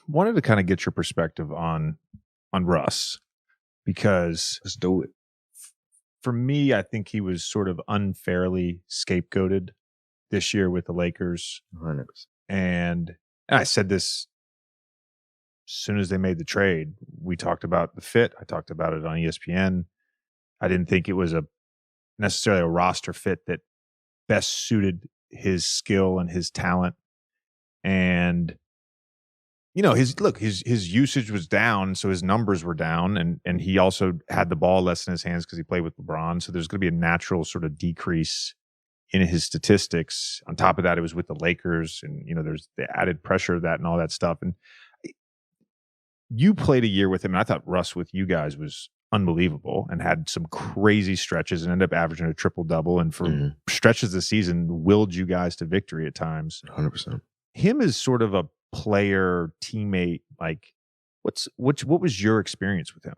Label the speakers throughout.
Speaker 1: wanted to kind of get your perspective on Russ, because
Speaker 2: Let's do it.
Speaker 1: for me, I think he was sort of unfairly scapegoated this year with the Lakers.
Speaker 2: 100%.
Speaker 1: And I said this as soon as they made the trade. We talked about the fit. I talked about it on ESPN. I didn't think it was necessarily a roster fit that best suited his skill and his talent. And his usage was down, so his numbers were down, and he also had the ball less in his hands because he played with LeBron. So there's going to be a natural sort of decrease in his statistics. On top of that, it was with the Lakers, and there's the added pressure of that and all that stuff. And you played a year with him, and I thought Russ with you guys was unbelievable and had some crazy stretches and ended up averaging a triple-double, and for stretches of the season willed you guys to victory at times.
Speaker 2: 100%.
Speaker 1: Him as sort of a player, teammate, like what was your experience with him?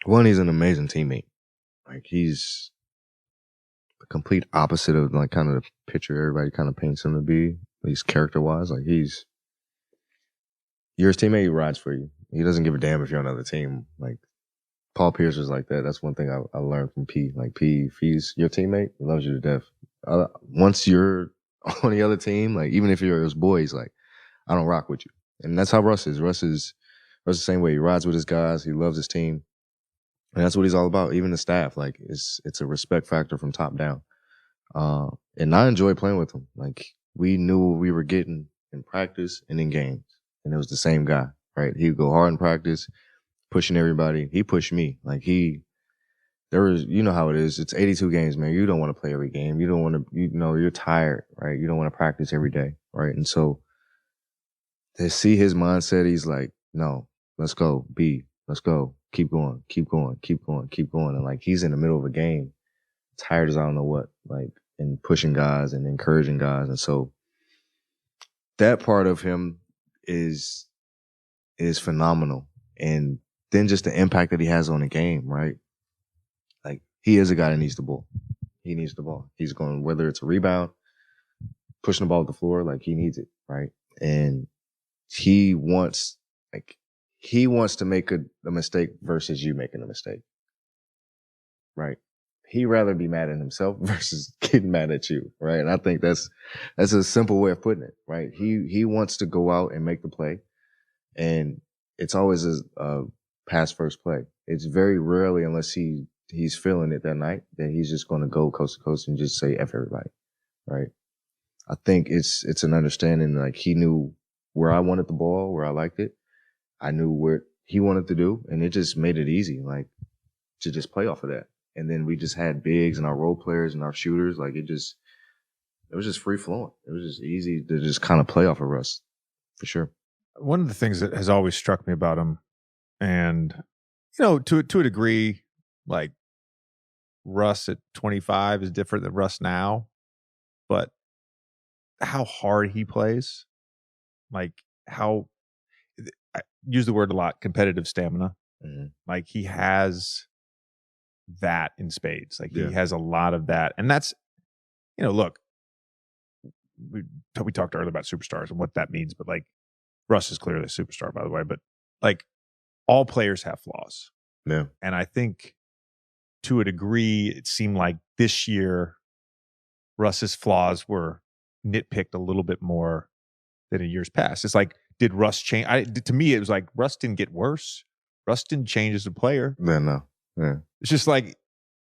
Speaker 2: One, he's an amazing teammate. Like, he's the complete opposite of like kind of the picture everybody kind of paints him to be, at least character-wise. Like, you're his teammate, he rides for you. He doesn't give a damn if you're on another team. Like, Paul Pierce was like that. That's one thing I learned from P. Like, P, if he's your teammate, he loves you to death. Once you're on the other team, like, even if you're his boy, he's like, I don't rock with you. And that's how Russ is. Russ is the same way. He rides with his guys. He loves his team. And that's what he's all about. Even the staff, like, it's a respect factor from top down. And I enjoy playing with him. Like, we knew what we were getting in practice and in games. And it was the same guy, right? He'd go hard in practice, pushing everybody. He pushed me. Like, you know how it is. It's 82 games, man. You don't want to play every game. You don't want to, you're tired, right? You don't want to practice every day, right? And so to see his mindset, he's like, no, let's go, B, let's go. Keep going, keep going, keep going, keep going. And like, he's in the middle of a game, tired as I don't know what, like, and pushing guys and encouraging guys. And so that part of him is phenomenal. And then just the impact that he has on the game, right? Like, he is a guy that needs the ball. He needs the ball. He's going, whether it's a rebound, pushing the ball to the floor, like, he needs it, right? And he wants to make a mistake versus you making a mistake, right? He'd rather be mad at himself versus getting mad at you, right? And I think that's a simple way of putting it, right? He wants to go out and make the play, and it's always a pass first play. It's very rarely, unless he's feeling it that night, that he's just going to go coast to coast and just say F everybody, right? I think it's an understanding, like, he knew where I wanted the ball, where I liked it. I knew what he wanted to do, and it just made it easy, like, to just play off of that. And then we just had bigs and our role players and our shooters. Like, it was just free flowing. It was just easy to just kind of play off of Russ, for sure.
Speaker 1: One of the things that has always struck me about him, and, to a degree, like, Russ at 25 is different than Russ now, but how hard he plays, like, how, I use the word a lot, competitive stamina.
Speaker 2: Mm-hmm.
Speaker 1: Like, he has that in spades. Like, he has a lot of that. And that's, look, we talked earlier about superstars and what that means, but, like, Russ is clearly a superstar, by the way, but, like, all players have flaws.
Speaker 2: Yeah.
Speaker 1: And I think, to a degree, it seemed like this year Russ's flaws were nitpicked a little bit more than in years past. It's like, did Russ change? To me, it was like, Russ didn't get worse. Russ didn't change as a player.
Speaker 2: No. Yeah.
Speaker 1: It's just like,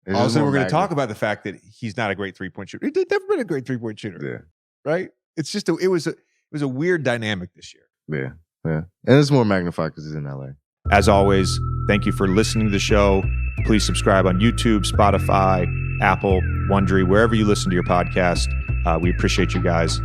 Speaker 1: all of a sudden we're going to talk about the fact that he's not a great 3-point shooter. He's never been a great 3-point shooter.
Speaker 2: Yeah.
Speaker 1: Right? It's just it was a weird dynamic this year.
Speaker 2: Yeah. Yeah. And it's more magnified because he's in LA.
Speaker 1: As always, thank you for listening to the show. Please subscribe on YouTube, Spotify, Apple, Wondery, wherever you listen to your podcast. We appreciate you guys.